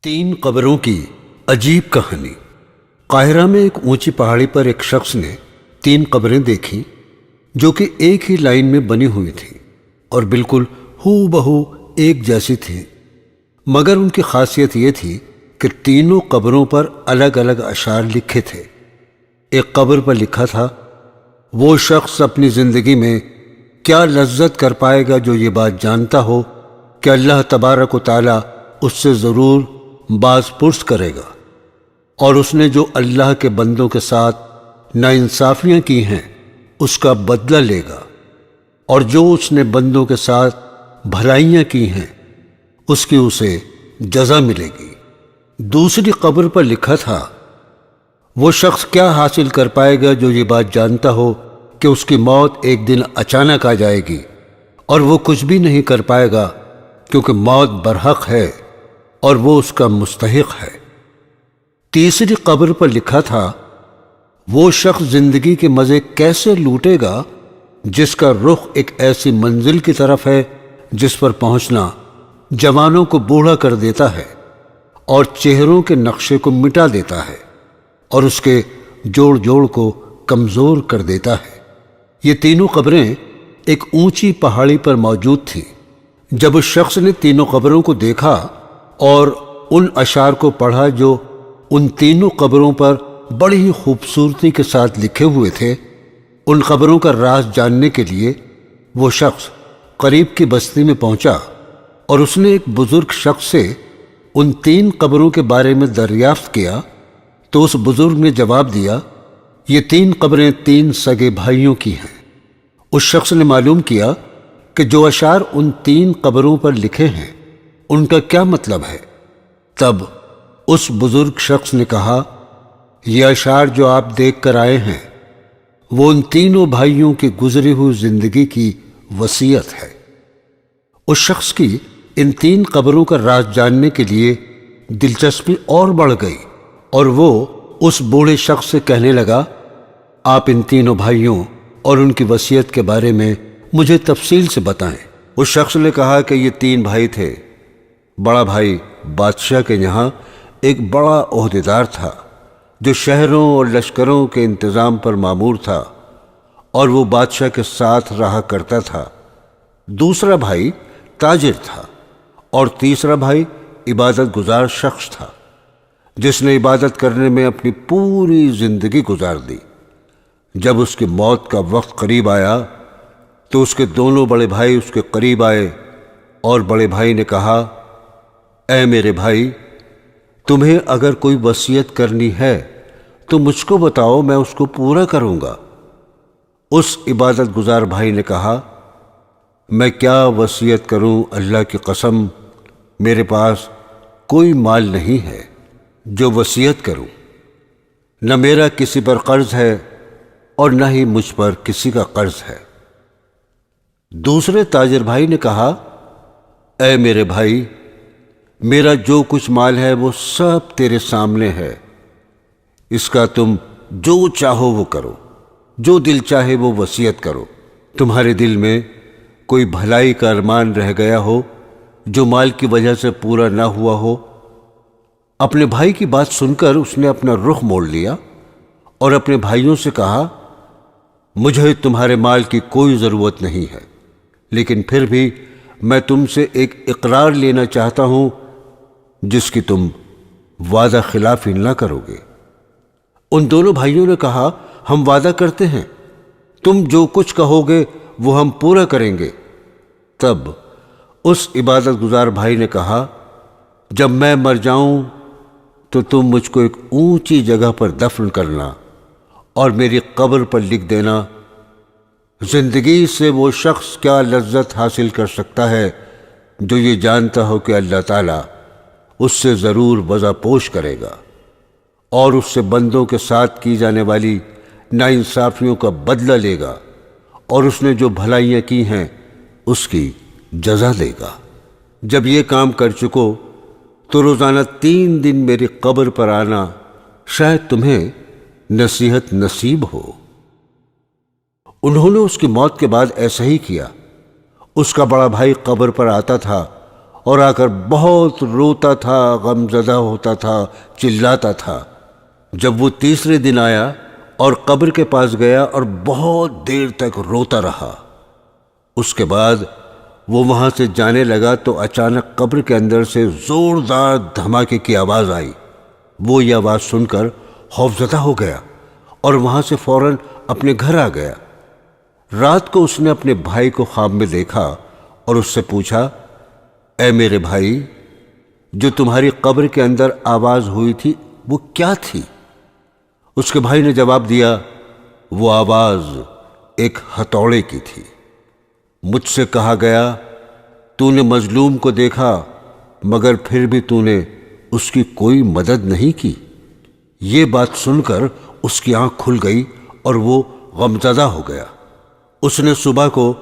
تین قبروں کی عجیب کہانی۔ قاہرہ میں ایک اونچی پہاڑی پر ایک شخص نے تین قبریں دیکھیں جو کہ ایک ہی لائن میں بنی ہوئی تھیں اور بالکل ہو بہو ایک جیسی تھیں، مگر ان کی خاصیت یہ تھی کہ تینوں قبروں پر الگ الگ اشعار لکھے تھے۔ ایک قبر پر لکھا تھا، وہ شخص اپنی زندگی میں کیا لذت کر پائے گا جو یہ بات جانتا ہو کہ اللہ تبارک و تعالی اس سے ضرور باز پرس کرے گا، اور اس نے جو اللہ کے بندوں کے ساتھ ناانصافیاں کی ہیں اس کا بدلہ لے گا، اور جو اس نے بندوں کے ساتھ بھلائیاں کی ہیں اس کی اسے جزا ملے گی۔ دوسری قبر پر لکھا تھا، وہ شخص کیا حاصل کر پائے گا جو یہ بات جانتا ہو کہ اس کی موت ایک دن اچانک آ جائے گی اور وہ کچھ بھی نہیں کر پائے گا کیونکہ موت برحق ہے اور وہ اس کا مستحق ہے۔ تیسری قبر پر لکھا تھا، وہ شخص زندگی کے مزے کیسے لوٹے گا جس کا رخ ایک ایسی منزل کی طرف ہے جس پر پہنچنا جوانوں کو بوڑھا کر دیتا ہے اور چہروں کے نقشے کو مٹا دیتا ہے اور اس کے جوڑ جوڑ کو کمزور کر دیتا ہے۔ یہ تینوں قبریں ایک اونچی پہاڑی پر موجود تھیں۔ جب اس شخص نے تینوں قبروں کو دیکھا اور ان اشعار کو پڑھا جو ان تینوں قبروں پر بڑی ہی خوبصورتی کے ساتھ لکھے ہوئے تھے، ان قبروں کا راز جاننے کے لیے وہ شخص قریب کی بستی میں پہنچا اور اس نے ایک بزرگ شخص سے ان تین قبروں کے بارے میں دریافت کیا تو اس بزرگ نے جواب دیا، یہ تین قبریں تین سگے بھائیوں کی ہیں۔ اس شخص نے معلوم کیا کہ جو اشعار ان تین قبروں پر لکھے ہیں ان کا کیا مطلب ہے۔ تب اس بزرگ شخص نے کہا، یہ اشعار جو آپ دیکھ کر آئے ہیں وہ ان تینوں بھائیوں کی گزری ہوئی زندگی کی وصیت ہے۔ اس شخص کی ان تین قبروں کا راز جاننے کے لیے دلچسپی اور بڑھ گئی اور وہ اس بوڑھے شخص سے کہنے لگا، آپ ان تینوں بھائیوں اور ان کی وصیت کے بارے میں مجھے تفصیل سے بتائیں۔ اس شخص نے کہا کہ یہ تین بھائی تھے۔ بڑا بھائی بادشاہ کے یہاں ایک بڑا عہدیدار تھا جو شہروں اور لشکروں کے انتظام پر مامور تھا اور وہ بادشاہ کے ساتھ رہا کرتا تھا۔ دوسرا بھائی تاجر تھا اور تیسرا بھائی عبادت گزار شخص تھا جس نے عبادت کرنے میں اپنی پوری زندگی گزار دی۔ جب اس کی موت کا وقت قریب آیا تو اس کے دونوں بڑے بھائی اس کے قریب آئے اور بڑے بھائی نے کہا، اے میرے بھائی، تمہیں اگر کوئی وصیت کرنی ہے تو مجھ کو بتاؤ، میں اس کو پورا کروں گا۔ اس عبادت گزار بھائی نے کہا، میں کیا وصیت کروں، اللہ کی قسم میرے پاس کوئی مال نہیں ہے جو وصیت کروں، نہ میرا کسی پر قرض ہے اور نہ ہی مجھ پر کسی کا قرض ہے۔ دوسرے تاجر بھائی نے کہا، اے میرے بھائی، میرا جو کچھ مال ہے وہ سب تیرے سامنے ہے، اس کا تم جو چاہو وہ کرو، جو دل چاہے وہ وصیت کرو۔ تمہارے دل میں کوئی بھلائی کا ارمان رہ گیا ہو جو مال کی وجہ سے پورا نہ ہوا ہو۔ اپنے بھائی کی بات سن کر اس نے اپنا رخ موڑ لیا اور اپنے بھائیوں سے کہا، مجھے تمہارے مال کی کوئی ضرورت نہیں ہے، لیکن پھر بھی میں تم سے ایک اقرار لینا چاہتا ہوں جس کی تم وعدہ خلافی نہ کرو گے۔ ان دونوں بھائیوں نے کہا، ہم وعدہ کرتے ہیں، تم جو کچھ کہو گے وہ ہم پورا کریں گے۔ تب اس عبادت گزار بھائی نے کہا، جب میں مر جاؤں تو تم مجھ کو ایک اونچی جگہ پر دفن کرنا اور میری قبر پر لکھ دینا، زندگی سے وہ شخص کیا لذت حاصل کر سکتا ہے جو یہ جانتا ہو کہ اللہ تعالیٰ اس سے ضرور وضع پوش کرے گا اور اس سے بندوں کے ساتھ کی جانے والی ناانصافیوں کا بدلہ لے گا، اور اس نے جو بھلائیاں کی ہیں اس کی جزا دے گا۔ جب یہ کام کر چکو تو روزانہ 3 دن میری قبر پر آنا، شاید تمہیں نصیحت نصیب ہو۔ انہوں نے اس کی موت کے بعد ایسا ہی کیا۔ اس کا بڑا بھائی قبر پر آتا تھا اور آ کر بہت روتا تھا، غمزدہ ہوتا تھا، چلاتا تھا۔ جب وہ تیسرے دن آیا اور قبر کے پاس گیا اور بہت دیر تک روتا رہا، اس کے بعد وہ وہاں سے جانے لگا تو اچانک قبر کے اندر سے زوردار دھماکے کی آواز آئی۔ وہ یہ آواز سن کر خوفزدہ ہو گیا اور وہاں سے فوراً اپنے گھر آ گیا۔ رات کو اس نے اپنے بھائی کو خواب میں دیکھا اور اس سے پوچھا، اے میرے بھائی، جو تمہاری قبر کے اندر آواز ہوئی تھی وہ کیا تھی؟ اس کے بھائی نے جواب دیا، وہ آواز ایک ہتھوڑے کی تھی۔ مجھ سے کہا گیا، تو نے مظلوم کو دیکھا مگر پھر بھی تو نے اس کی کوئی مدد نہیں کی۔ یہ بات سن کر اس کی آنکھ کھل گئی اور وہ غمزدہ ہو گیا۔ اس نے صبح کو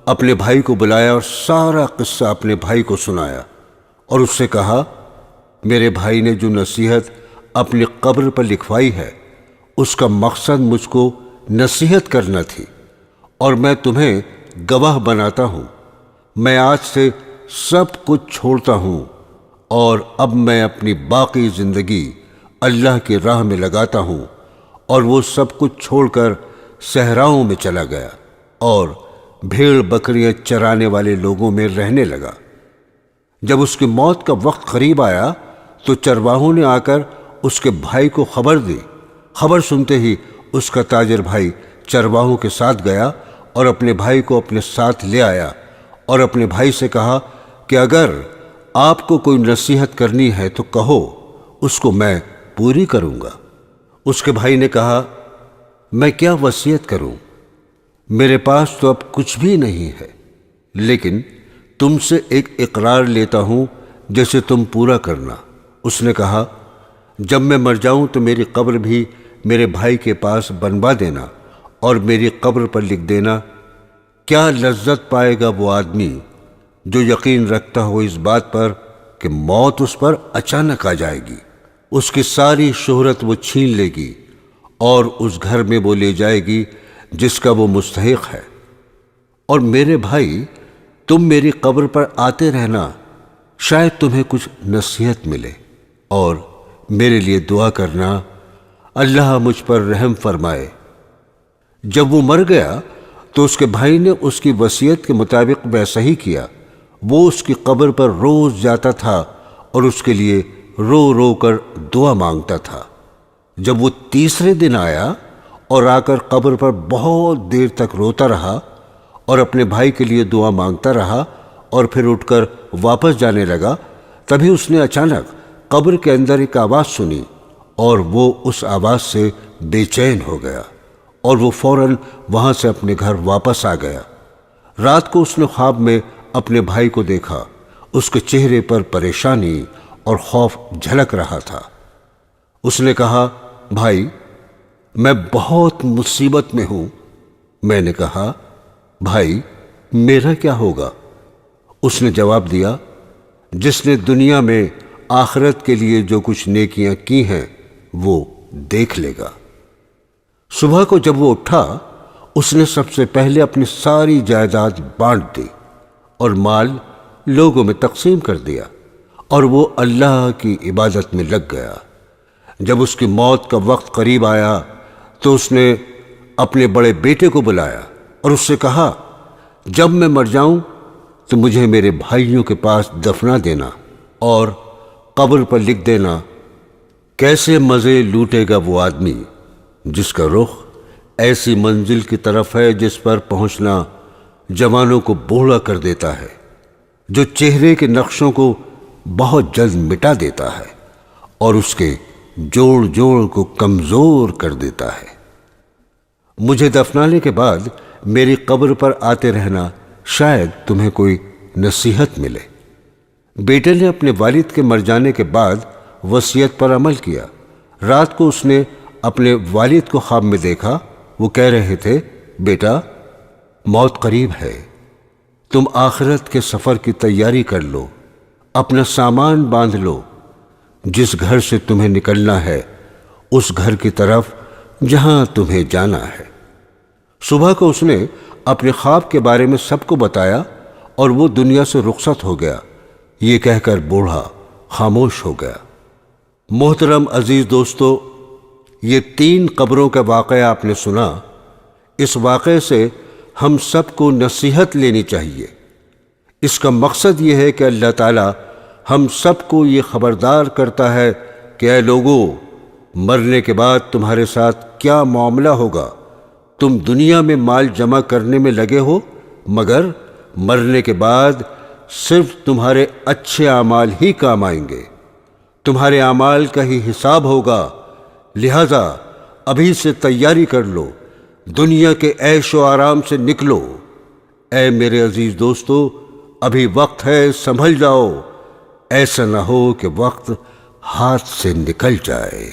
اپنے بھائی کو بلایا اور سارا قصہ اپنے بھائی کو سنایا اور اس سے کہا، میرے بھائی نے جو نصیحت اپنی قبر پر لکھوائی ہے اس کا مقصد مجھ کو نصیحت کرنا تھی، اور میں تمہیں گواہ بناتا ہوں۔ میں آج سے سب کچھ چھوڑتا ہوں اور اب میں اپنی باقی زندگی اللہ کی راہ میں لگاتا ہوں۔ اور وہ سب کچھ چھوڑ کر صحراؤں میں چلا گیا اور بھیڑ بکریاں چرانے والے لوگوں میں رہنے لگا۔ جب اس کی موت کا وقت قریب آیا تو چرواہوں نے آ کر اس کے بھائی کو خبر دی۔ خبر سنتے ہی اس کا تاجر بھائی چرواہوں کے ساتھ گیا اور اپنے بھائی کو اپنے ساتھ لے آیا اور اپنے بھائی سے کہا کہ اگر آپ کو کوئی نصیحت کرنی ہے تو کہو، اس کو میں پوری کروں گا۔ اس کے بھائی نے کہا، میں کیا وصیت کروں؟ میرے پاس تو اب کچھ بھی نہیں ہے، لیکن تم سے ایک اقرار لیتا ہوں جسے تم پورا کرنا۔ اس نے کہا، جب میں مر جاؤں تو میری قبر بھی میرے بھائی کے پاس بنوا دینا اور میری قبر پر لکھ دینا، کیا لذت پائے گا وہ آدمی جو یقین رکھتا ہو اس بات پر کہ موت اس پر اچانک آ جائے گی۔ اس کی ساری شہرت وہ چھین لے گی اور اس گھر میں وہ لے جائے گی جس کا وہ مستحق ہے۔ اور میرے بھائی، تم میری قبر پر آتے رہنا، شاید تمہیں کچھ نصیحت ملے، اور میرے لیے دعا کرنا، اللہ مجھ پر رحم فرمائے۔ جب وہ مر گیا تو اس کے بھائی نے اس کی وصیت کے مطابق ویسا ہی کیا۔ وہ اس کی قبر پر روز جاتا تھا اور اس کے لیے رو رو کر دعا مانگتا تھا۔ جب وہ تیسرے دن آیا اور آ کر قبر پر بہت دیر تک روتا رہا اور اپنے بھائی کے لیے دعا مانگتا رہا اور پھر اٹھ کر واپس جانے لگا، تبھی اس نے اچانک قبر کے اندر ایک آواز سنی اور وہ اس آواز سے بے چین ہو گیا اور وہ فوراً وہاں سے اپنے گھر واپس آ گیا۔ رات کو اس نے خواب میں اپنے بھائی کو دیکھا۔ اس کے چہرے پر پریشانی اور خوف جھلک رہا تھا۔ اس نے کہا، بھائی، میں بہت مصیبت میں ہوں۔ میں نے کہا، بھائی، میرا کیا ہوگا؟ اس نے جواب دیا، جس نے دنیا میں آخرت کے لیے جو کچھ نیکیاں کی ہیں وہ دیکھ لے گا۔ صبح کو جب وہ اٹھا، اس نے سب سے پہلے اپنی ساری جائیداد بانٹ دی اور مال لوگوں میں تقسیم کر دیا، اور وہ اللہ کی عبادت میں لگ گیا۔ جب اس کی موت کا وقت قریب آیا تو اس نے اپنے بڑے بیٹے کو بلایا اور اس سے کہا، جب میں مر جاؤں تو مجھے میرے بھائیوں کے پاس دفنا دینا اور قبر پر لکھ دینا، کیسے مزے لوٹے گا وہ آدمی جس کا رخ ایسی منزل کی طرف ہے جس پر پہنچنا جوانوں کو بوڑھا کر دیتا ہے، جو چہرے کے نقشوں کو بہت جلد مٹا دیتا ہے اور اس کے جوڑ جوڑ کو کمزور کر دیتا ہے۔ مجھے دفنانے کے بعد میری قبر پر آتے رہنا، شاید تمہیں کوئی نصیحت ملے۔ بیٹے نے اپنے والد کے مر جانے کے بعد وصیت پر عمل کیا۔ رات کو اس نے اپنے والد کو خواب میں دیکھا۔ وہ کہہ رہے تھے، بیٹا، موت قریب ہے، تم آخرت کے سفر کی تیاری کر لو، اپنا سامان باندھ لو، جس گھر سے تمہیں نکلنا ہے اس گھر کی طرف جہاں تمہیں جانا ہے۔ صبح کو اس نے اپنے خواب کے بارے میں سب کو بتایا اور وہ دنیا سے رخصت ہو گیا۔ یہ کہہ کر بوڑھا خاموش ہو گیا۔ محترم عزیز دوستو، یہ 3 قبروں کا واقعہ آپ نے سنا۔ اس واقعے سے ہم سب کو نصیحت لینی چاہیے۔ اس کا مقصد یہ ہے کہ اللہ تعالی ہم سب کو یہ خبردار کرتا ہے کہ اے لوگو، مرنے کے بعد تمہارے ساتھ کیا معاملہ ہوگا۔ تم دنیا میں مال جمع کرنے میں لگے ہو، مگر مرنے کے بعد صرف تمہارے اچھے اعمال ہی کام آئیں گے۔ تمہارے اعمال کا ہی حساب ہوگا، لہذا ابھی سے تیاری کر لو، دنیا کے عیش و آرام سے نکلو۔ اے میرے عزیز دوستو، ابھی وقت ہے، سنبھل جاؤ، ایسا نہ ہو کہ وقت ہاتھ سے نکل جائے۔